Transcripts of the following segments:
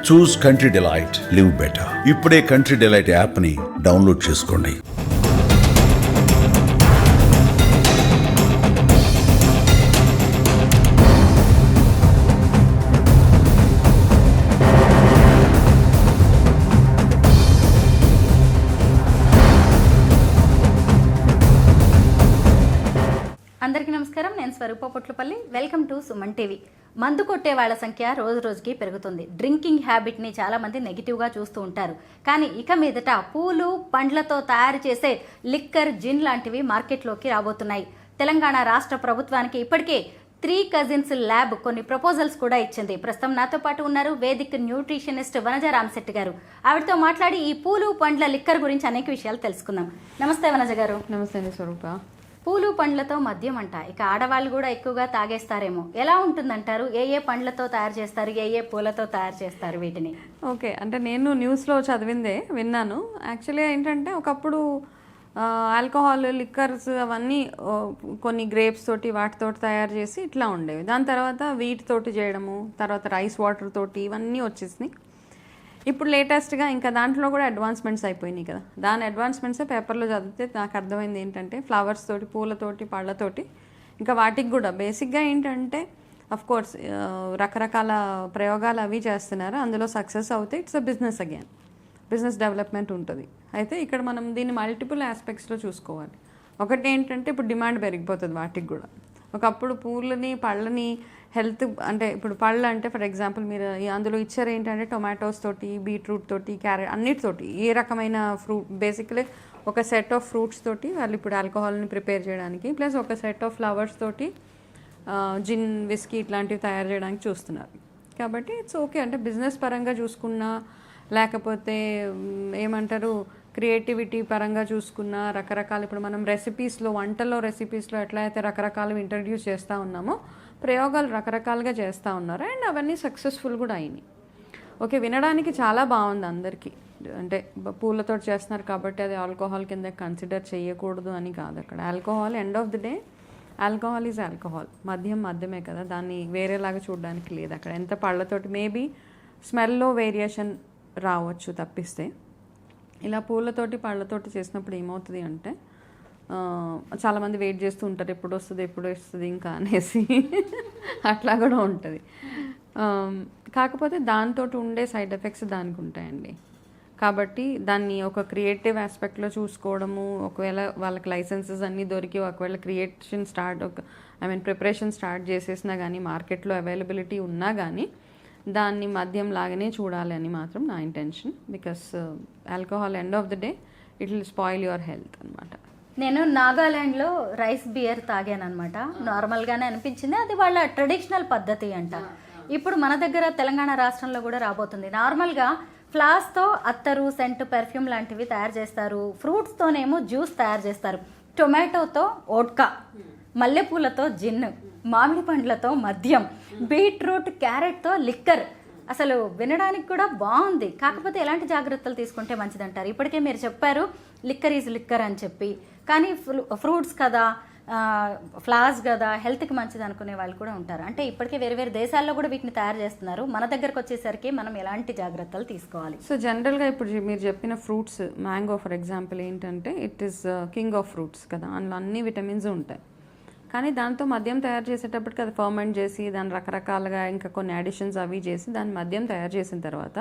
చూస్ Country Delight, live better. ఇప్పుడే Country Delight app ని download చేసుకోండి. అందరికీ నమస్కారం. నేను Swaroopa Potlapalli. Welcome to Suman TV. మందు కొట్టే వాళ్ళ సంఖ్య రోజు రోజుకి పెరుగుతుంది. డ్రింకింగ్ హ్యాబిట్ని చాలామంది నెగిటివ్గా చూస్తూ ఉంటారు. కానీ ఇక మీదట పూలు పండ్లతో తయారు చేసే లిక్కర్, జిన్ లాంటివి మార్కెట్లోకి రాబోతున్నాయి. తెలంగాణ రాష్ట్ర ప్రభుత్వానికి ఇప్పటికే 3 కజిన్స్ ల్యాబ్ కొన్ని ప్రపోజల్స్ కూడా ఇచ్చింది. ప్రస్తుతం నాతో పాటు ఉన్నారు వేదిక్ న్యూట్రిషనిస్ట్ వనజ రామశెట్టి గారు. ఆవిడతో మాట్లాడి ఈ పూలు పండ్ల లిక్కర్ గురించి అనేక విషయాలు తెలుసుకుందాం. నమస్తే వనజ గారు. నమస్తే అండి స్వరూప. పూలు పండ్లతో మద్యం అంట, ఇక ఆడవాళ్ళు కూడా ఎక్కువగా తాగేస్తారేమో. ఎలా ఉంటుందంటారు? ఏ పండ్లతో తయారు చేస్తారు, ఏ పూలతో తయారు చేస్తారు వీటిని? ఓకే, అంటే నేను న్యూస్లో చదివిందే విన్నాను. యాక్చువల్గా ఏంటంటే ఒకప్పుడు ఆల్కహాల్, లిక్కర్స్ అవన్నీ కొన్ని గ్రేప్స్ తోటి వాటితో తయారు చేసి ఇట్లా ఉండేవి. దాని తర్వాత వీటితోటి చేయడము, తర్వాత రైస్ వాటర్ తోటి ఇవన్నీ వచ్చేసినాయి. ఇప్పుడు లేటెస్ట్గా ఇంకా దాంట్లో కూడా అడ్వాన్స్మెంట్స్ అయిపోయినాయి కదా. దాని అడ్వాన్స్మెంట్సే పేపర్లో చదివితే నాకు అర్థమైంది ఏంటంటే ఫ్లవర్స్ తోటి, పూలతోటి, పళ్ళతోటి, ఇంకా వాటికి కూడా బేసిక్గా ఏంటంటే కోర్స్ రకరకాల ప్రయోగాలు అవి చేస్తున్నారు. అందులో సక్సెస్ అవుతే it's a business again, business development ఉంటుంది. అయితే ఇక్కడ మనం దీన్ని మల్టిపుల్ ఆస్పెక్ట్స్లో చూసుకోవాలి. ఒకటి ఏంటంటే ఇప్పుడు డిమాండ్ పెరిగిపోతుంది వాటికి కూడా. ఒకప్పుడు పూలని, పళ్ళని హెల్త్ అంటే ఇప్పుడు పళ్ళు అంటే ఫర్ ఎగ్జాంపుల్ మీరు అందులో ఇచ్చారు ఏంటంటే టొమాటోస్ తోటి, బీట్రూట్ తోటి, క్యారెట్ అన్నిటితోటి ఏ రకమైన ఫ్రూట్, బేసిక్లీ ఒక సెట్ ఆఫ్ ఫ్రూట్స్ తోటి వాళ్ళు ఇప్పుడు ఆల్కహాల్ని ప్రిపేర్ చేయడానికి, ప్లస్ ఒక సెట్ ఆఫ్ ఫ్లవర్స్ తోటి జిన్, విస్కీ ఇట్లాంటివి తయారు చేయడానికి చూస్తున్నారు. కాబట్టి ఇట్స్ ఓకే. అంటే బిజినెస్ పరంగా చూసుకున్నా, లేకపోతే ఏమంటారు క్రియేటివిటీ పరంగా చూసుకున్న రకరకాల ఇప్పుడు మనం రెసిపీస్లో, వంటల్లో రెసిపీస్లో ఎట్లా అయితే రకరకాలు ఇంట్రడ్యూస్ చేస్తూ ఉన్నామో ప్రయోగాలు రకరకాలుగా చేస్తూ ఉన్నారు. అండ్ అవన్నీ సక్సెస్ఫుల్ కూడా అయినాయి. ఓకే, వినడానికి చాలా బాగుంది అందరికీ. అంటే పూలతో చేస్తున్నారు కాబట్టి అది ఆల్కహాల్ కింద కన్సిడర్ చేయకూడదు అని కాదు. అక్కడ alcohol, end of the day alcohol is alcohol, మద్యమే కదా, దాన్ని వేరేలాగా చూడడానికి లేదు అక్కడ. ఎంత పళ్ళతోటి మేబీ స్మెల్లో వేరియేషన్ రావచ్చు తప్పిస్తే, ఇలా పూలతోటి పళ్ళతోటి చేసినప్పుడు ఏమవుతుంది అంటే చాలామంది వెయిట్ చేస్తూ ఉంటారు, ఎప్పుడు వస్తుంది ఇంకా అనేసి అట్లా కూడా ఉంటుంది. కాకపోతే దాంతో ఉండే సైడ్ ఎఫెక్ట్స్ దానికి ఉంటాయండి. కాబట్టి దాన్ని ఒక క్రియేటివ్ ఆస్పెక్ట్లో చూసుకోవడము, ఒకవేళ వాళ్ళకి లైసెన్సెస్ అన్నీ దొరికి ఒకవేళ ప్రిపరేషన్ స్టార్ట్ చేసేసినా కానీ, మార్కెట్లో అవైలబిలిటీ ఉన్నా కానీ దాన్ని మద్యం లాగానే చూడాలి అని మాత్రం నా intention. Because alcohol end of the day it will spoil your health అనమాట. నేను నాగాలాండ్లో రైస్ బియర్ తాగాను అనమాట. నార్మల్గానే అనిపించింది, అది వాళ్ళ ట్రెడిషనల్ పద్ధతి అంట. ఇప్పుడు మన దగ్గర తెలంగాణ రాష్ట్రంలో కూడా రాబోతుంది. నార్మల్గా ఫ్లాస్తో అత్తరు, సెంట్, పెర్ఫ్యూమ్ లాంటివి తయారు చేస్తారు. ఫ్రూట్స్తోనేమో జ్యూస్ తయారు చేస్తారు. టొమాటోతో ఓట్కా, మల్లెపూలతో జిన్, మామిడి పండ్లతో మద్యం, బీట్రూట్, క్యారెట్తో లిక్కర్. అసలు వినడానికి కూడా బాగుంది. కాకపోతే ఎలాంటి జాగ్రత్తలు తీసుకుంటే మంచిదంటారు? ఇప్పటికే మీరు చెప్పారు లిక్కర్ ఈజ్ లిక్కర్ అని చెప్పి, కానీ ఫ్రూట్స్ కదా, ఫ్లవర్స్ కదా, హెల్త్కి మంచిది అనుకునే వాళ్ళు కూడా ఉంటారు. అంటే ఇప్పటికే వేరే వేరే దేశాల్లో కూడా వీటిని తయారు చేస్తున్నారు. మన దగ్గరకు వచ్చేసరికి మనం ఎలాంటి జాగ్రత్తలు తీసుకోవాలి? సో జనరల్గా ఇప్పుడు మీరు చెప్పిన ఫ్రూట్స్, మ్యాంగో ఫర్ ఎగ్జాంపుల్ ఏంటంటే it is king of fruits కదా, అందులో అన్ని విటమిన్స్ ఉంటాయి. కానీ దాంతో మద్యం తయారు చేసేటప్పటికి అది ఫర్మెంట్ చేసి దాన్ని రకరకాలుగా ఇంకా కొన్ని అడిషన్స్ అవి చేసి దాన్ని మద్యం తయారు చేసిన తర్వాత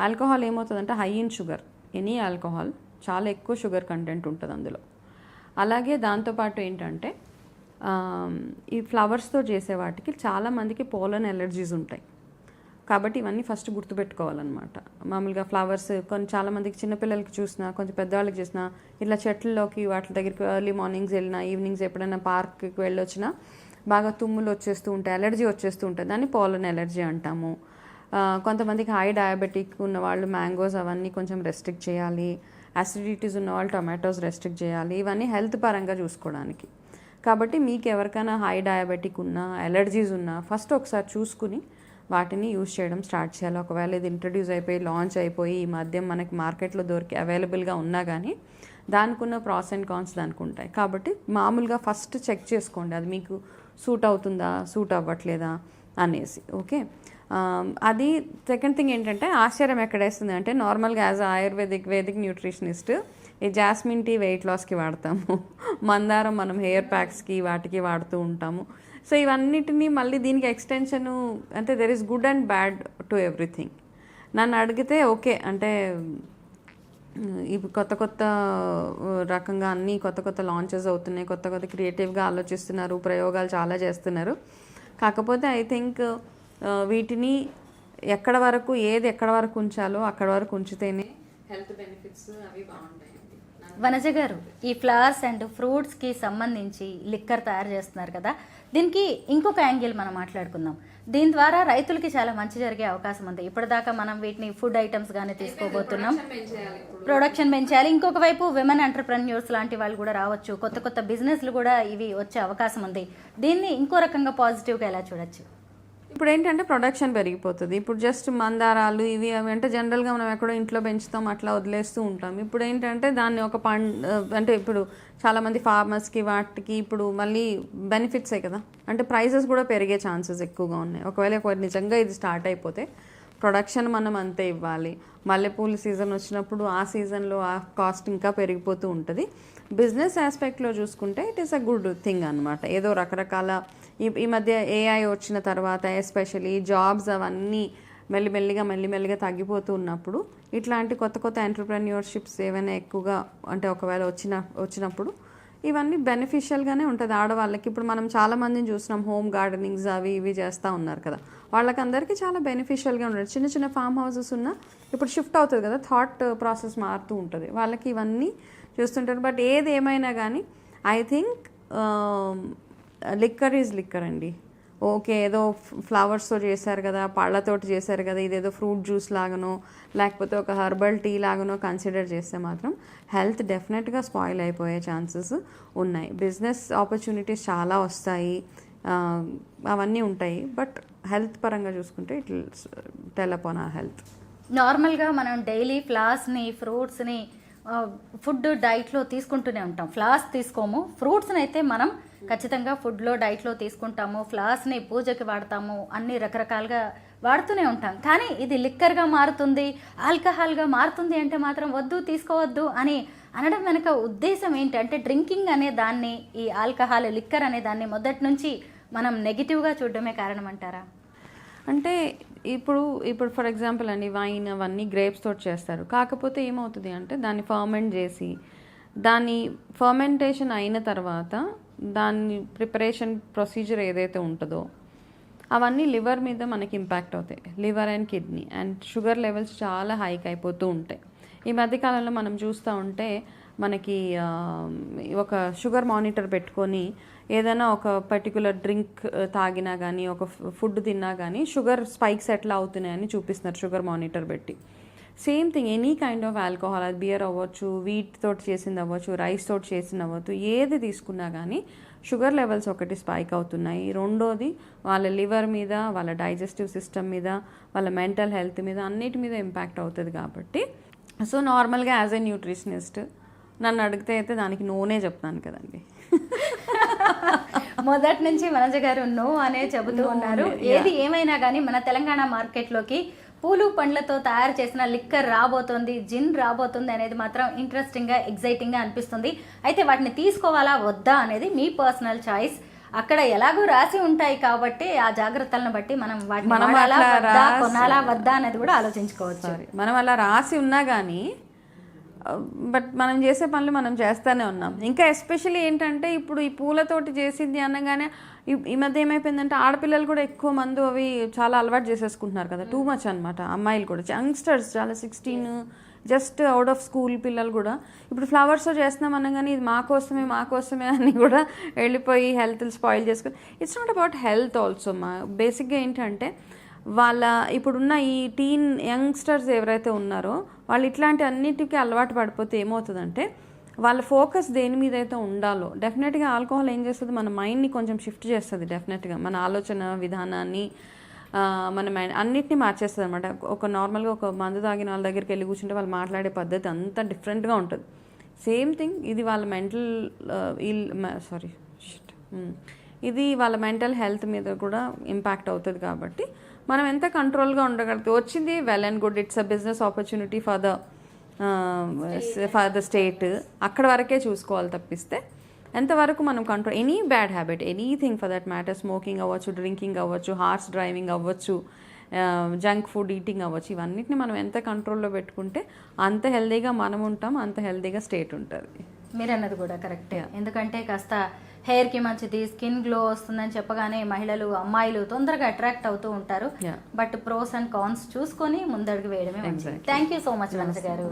ఆల్కహాల్ ఏమవుతుందంటే high in sugar. Any alcohol చాలా ఎక్కువ షుగర్ కంటెంట్ ఉంటుంది అందులో. అలాగే దాంతోపాటు ఏంటంటే ఈ ఫ్లవర్స్తో చేసే వాటికి చాలామందికి పోలన్ ఎలర్జీస్ ఉంటాయి. కాబట్టి ఇవన్నీ ఫస్ట్ గుర్తుపెట్టుకోవాలన్నమాట. మామూలుగా ఫ్లవర్స్ చాలామందికి చిన్నపిల్లలకి చూసినా, కొంచెం పెద్దవాళ్ళకి చూసినా, ఇట్లా చెట్లలోకి వాటి దగ్గరికి ఎర్లీ మార్నింగ్స్ వెళ్ళినా, ఈవినింగ్స్ ఎప్పుడైనా పార్క్కి వెళ్ళొచ్చినా బాగా తుమ్ములు వచ్చేస్తూ ఉంటాయి, ఎలర్జీ వచ్చేస్తూ ఉంటుంది. దాన్ని పోలన్ ఎలర్జీ అంటాము. కొంతమందికి హై డయాబెటిక్ ఉన్న వాళ్ళు మ్యాంగోస్ అవన్నీ కొంచెం రెస్ట్రిక్ట్ చేయాలి. యాసిడిటీస్ ఉన్న వాళ్ళు టొమాటోస్ రెస్ట్రిక్ట్ చేయాలి. ఇవన్నీ హెల్త్ పరంగా చూసుకోవడానికి. కాబట్టి మీకు ఎవరికైనా హై డయాబెటిక్ ఉన్నా, ఎలర్జీస్ ఉన్నా ఫస్ట్ ఒకసారి చూసుకుని వాటిని యూజ్ చేయడం స్టార్ట్ చేయాలి. ఒకవేళ ఇది ఇంట్రడ్యూస్ అయిపోయి లాంచ్ అయిపోయి ఈ మద్యం మనకి మార్కెట్లో దొరికి అవైలబుల్గా ఉన్నా కానీ దానికి ఉన్న ప్రాస్ అండ్ కాన్స్ దానికి ఉంటాయి. కాబట్టి మామూలుగా ఫస్ట్ చెక్ చేసుకోండి, అది మీకు సూట్ అవుతుందా, సూట్ అవ్వట్లేదా, అనేసి. ఓకే, అది సెకండ్ థింగ్. ఏంటంటే ఆశ్చర్యం ఎక్కడేస్తుంది అంటే నార్మల్గా యాజ్ వేదిక్ న్యూట్రిషనిస్ట్ ఈ జాస్మిన్ టీ వెయిట్ లాస్కి వాడతాము, మందారం మనం హెయిర్ ప్యాక్స్కి వాటికి వాడుతూ ఉంటాము. సో ఇవన్నిటినీ మళ్ళీ దీనికి ఎక్స్టెన్షను అంటే there is good and bad to everything. నన్ను అడిగితే ఓకే అంటే ఇప్పుడు కొత్త రకంగా అన్నీ కొత్త లాంచెస్ అవుతున్నాయి, కొత్త క్రియేటివ్గా ఆలోచిస్తున్నారు, ప్రయోగాలు చాలా చేస్తున్నారు. కాకపోతే ఐ థింక్ వీటిని ఎక్కడ వరకు ఉంచాలో అక్కడ వరకు ఉంచితేనే హెల్త్ బెనిఫిట్స్ అవి బాగుంటాయండి. వనజ గారు, ఈ ఫ్లవర్స్ అండ్ ఫ్రూట్స్కి సంబంధించి లిక్కర్ తయారు చేస్తున్నారు కదా, దీనికి ఇంకొక యాంగిల్ మనం మాట్లాడుకుందాం. దీని ద్వారా రైతులకి చాలా మంచి జరిగే అవకాశం ఉంది. ఇప్పటిదాకా మనం వీటిని ఫుడ్ ఐటమ్స్ గానే తీసుకోబోతున్నాం, ప్రొడక్షన్ పెంచాలి. ఇంకొక వైపు విమెన్ ఎంటర్ప్రెన్యూర్స్ లాంటి వాళ్ళు కూడా రావచ్చు, కొత్త బిజినెస్లు కూడా ఇవి వచ్చే అవకాశం ఉంది. దీన్ని ఇంకో రకంగా పాజిటివ్గా ఎలా చూడొచ్చు? ఇప్పుడు ఏంటంటే ప్రొడక్షన్ పెరిగిపోతుంది. ఇప్పుడు జస్ట్ మందారాలు ఇవి అవి అంటే జనరల్గా మనం ఎక్కడో ఇంట్లో పెంచుతాం, అట్లా వదిలేస్తూ ఉంటాం. ఇప్పుడు ఏంటంటే దాన్ని ఒక అంటే ఇప్పుడు చాలామంది ఫార్మర్స్కి వాటికి ఇప్పుడు మళ్ళీ బెనిఫిట్సే కదా, అంటే ప్రైసెస్ కూడా పెరిగే ఛాన్సెస్ ఎక్కువగా ఉన్నాయి. ఒకవేళ నిజంగా ఇది స్టార్ట్ అయిపోతే ప్రొడక్షన్ మనం అంతే ఇవ్వాలి. మల్లెపూల సీజన్ వచ్చినప్పుడు ఆ సీజన్లో ఆ కాస్ట్ ఇంకా పెరిగిపోతూ ఉంటుంది. బిజినెస్ ఆస్పెక్ట్లో చూసుకుంటే it is a good thing అనమాట. ఏదో రకరకాల ఈ మధ్య ఏఐ వచ్చిన తర్వాత ఎస్పెషలీ జాబ్స్ అవన్నీ మెల్లిమెల్లిగా తగ్గిపోతూ ఉన్నప్పుడు ఇట్లాంటి కొత్త ఎంటర్ప్రెన్యూర్షిప్స్ ఏవైనా ఎక్కువగా అంటే ఒకవేళ వచ్చినప్పుడు ఇవన్నీ బెనిఫిషియల్గానే ఉంటుంది ఆడవాళ్ళకి. ఇప్పుడు మనం చాలామందిని చూస్తున్నాం, హోమ్ గార్డెనింగ్స్ అవి ఇవి చేస్తూ ఉన్నారు కదా, వాళ్ళకందరికీ చాలా బెనిఫిషియల్గా ఉంటుంది. చిన్న ఫామ్ హౌసెస్ ఉన్న ఇప్పుడు షిఫ్ట్ అవుతుంది కదా, థాట్ ప్రాసెస్ మారుతూ ఉంటుంది, వాళ్ళకి ఇవన్నీ చూస్తుంటారు. బట్ ఏది ఏమైనా కానీ I think liquor is liquor అండి. ఓకే, ఏదో ఫ్లవర్స్తో చేశారు కదా, పళ్ళతోటి చేశారు కదా, ఇదేదో ఫ్రూట్ జ్యూస్ లాగానో లేకపోతే ఒక హెర్బల్ టీ లాగానో కన్సిడర్ చేస్తే మాత్రం హెల్త్ డెఫినెట్గా స్పాయిల్ అయిపోయే ఛాన్సెస్ ఉన్నాయి. బిజినెస్ ఆపర్చునిటీస్ చాలా వస్తాయి, అవన్నీ ఉంటాయి. బట్ హెల్త్ పరంగా చూసుకుంటే it tell upon our health. నార్మల్గా మనం డైలీ ఫ్లవర్స్ని ఫ్రూట్స్ని ఫుడ్ డైట్లో తీసుకుంటూనే ఉంటాం. ఫ్లవర్స్ తీసుకోము, ఫ్రూట్స్ని అయితే మనం ఖచ్చితంగా ఫుడ్లో డైట్లో తీసుకుంటాము. ఫ్లవర్స్ని పూజకి వాడతాము, అన్ని రకరకాలుగా వాడుతూనే ఉంటాం. కానీ ఇది లిక్కర్గా మారుతుంది, ఆల్కహాల్గా మారుతుంది అంటే మాత్రం వద్దు, తీసుకోవద్దు అని అనడం వెనక ఉద్దేశం ఏంటి? అంటే డ్రింకింగ్ అనే దాన్ని, ఈ ఆల్కహాల్ లిక్కర్ అనే దాన్ని మొదటి నుంచి మనం నెగిటివ్గా చూడడమే కారణం అంటారా? అంటే ఇప్పుడు ఫర్ ఎగ్జాంపుల్ అండి, వైన్ అవన్నీ గ్రేప్స్ తోటి చేస్తారు. కాకపోతే ఏమవుతుంది అంటే దాన్ని ఫర్మెంట్ చేసి దాని ఫర్మెంటేషన్ అయిన తర్వాత దాని ప్రిపరేషన్ ప్రొసీజర్ ఏదైతే ఉంటుందో అవన్నీ లివర్ మీద మనకి ఇంపాక్ట్ అవుతాయి. Liver and kidney and sugar levels చాలా హైక్ అయిపోతూ ఉంటాయి. ఈ మధ్యకాలంలో మనం చూస్తూ ఉంటే మనకి ఒక షుగర్ మానిటర్ పెట్టుకొని ఏదైనా ఒక పర్టికులర్ డ్రింక్ తాగినా కానీ ఒక ఫుడ్ తిన్నా కానీ షుగర్ స్పైక్స్ ఎట్లా అవుతున్నాయని చూపిస్తున్నారు షుగర్ మానిటర్ పెట్టి. Same thing any kind of alcohol, అది బియర్ అవ్వచ్చు, వీట్ తోటి చేసింది అవ్వచ్చు, రైస్ తోటి చేసింది అవ్వచ్చు, ఏది తీసుకున్నా కానీ షుగర్ లెవెల్స్ ఒకటి స్పైక్ అవుతున్నాయి. రెండోది వాళ్ళ లివర్ మీద, వాళ్ళ డైజెస్టివ్ సిస్టమ్ మీద, వాళ్ళ మెంటల్ హెల్త్ మీద, అన్నిటి మీద ఇంపాక్ట్ అవుతుంది. కాబట్టి సో నార్మల్గా యాజ్ ఎ న్యూట్రిషనిస్ట్ నన్ను అడిగితే అయితే దానికి నోనే చెప్తాను కదండి. మొదటి నుంచి వనజ గారు నో అనే చెబుతూ ఉన్నారు. ఏది ఏమైనా కానీ మన తెలంగాణ మార్కెట్లోకి పూలు పండ్లతో తయారు చేసిన లిక్కర్ రాబోతోంది, జిన్ రాబోతుంది అనేది మాత్రం ఇంట్రెస్టింగ్గా, ఎగ్జైటింగ్గా అనిపిస్తుంది. అయితే వాటిని తీసుకోవాలా వద్దా అనేది మీ పర్సనల్ చాయిస్. అక్కడ ఎలాగో రాసి ఉంటాయి కాబట్టి ఆ జాగ్రత్తలను బట్టి మనం వాటిని కొనాలా వద్దా అనేది కూడా ఆలోచించుకోవచ్చు. మనం అలా రాసి ఉన్నా కానీ బట్ మనం చేసే పనులు మనం చేస్తూనే ఉన్నాం. ఇంకా ఎస్పెషల్లీ ఏంటంటే ఇప్పుడు ఈ పూలతోటి చేసింది అనగానే ఈ మధ్య ఏమైపోయిందంటే ఆడపిల్లలు కూడా ఎక్కువ మందు అవి చాలా అలవాటు చేసేసుకుంటున్నారు కదా, టూ మచ్ అనమాట. అమ్మాయిలు కూడా యంగ్స్టర్స్ చాలా 16 జస్ట్ అవుట్ ఆఫ్ స్కూల్ పిల్లలు కూడా ఇప్పుడు ఫ్లవర్స్తో చేస్తున్నాం అనగానే ఇది మాకోసమే అని కూడా వెళ్ళిపోయి హెల్త్ స్పాయిల్ చేసుకుని. It's not about health also. బేసిక్గా ఏంటంటే వాళ్ళ ఇప్పుడున్న ఈ టీన్ యంగ్స్టర్స్ ఎవరైతే ఉన్నారో వాళ్ళు ఇట్లాంటి అన్నిటికీ అలవాటు పడిపోతే ఏమవుతుందంటే వాళ్ళ ఫోకస్ దేని మీద అయితే ఉండాలో, డెఫినెట్గా ఆల్కహాల్ ఏం చేస్తుంది, మన మైండ్ని కొంచెం షిఫ్ట్ చేస్తుంది. డెఫినెట్గా మన ఆలోచన విధానాన్ని, మన మైండ్ అన్నిటినీ మార్చేస్తుంది అనమాట. ఒక నార్మల్గా ఒక మందు తాగిన వాళ్ళ దగ్గరికి వెళ్ళి కూర్చుంటే వాళ్ళు మాట్లాడే పద్ధతి అంతా డిఫరెంట్గా ఉంటుంది. సేమ్ థింగ్ ఇది వాళ్ళ మెంటల్ ఇది వాళ్ళ మెంటల్ హెల్త్ మీద కూడా ఇంపాక్ట్ అవుతుంది. కాబట్టి మనం ఎంత కంట్రోల్గా ఉండగలిగితే వచ్చింది well and good, it's a business opportunity for the state, అక్కడ వరకే చూసుకోవాలి తప్పిస్తే ఎంతవరకు మనం control any bad habit, anything for that matter, smoking అవ్వచ్చు, డ్రింకింగ్ అవ్వచ్చు, హార్స్ డ్రైవింగ్ అవ్వచ్చు, జంక్ ఫుడ్ ఈటింగ్ అవ్వచ్చు, ఇవన్నిటిని మనం ఎంత కంట్రోల్లో పెట్టుకుంటే అంత హెల్దీగా మనం ఉంటాం, అంత హెల్దీగా స్టేట్ ఉంటుంది. మీరు అన్నది కూడా కరెక్టే. ఎందుకంటే కాస్త హెయిర్కి మంచిది, స్కిన్ గ్లో వస్తుందని చెప్పగానే మహిళలు, అమ్మాయిలు తొందరగా అట్రాక్ట్ అవుతూ ఉంటారు. బట్ ప్రోస్ అండ్ కాన్స్ చూసుకొని ముందడుగు వేయడమే మంచిది. Thank you so much Vanaja గారు.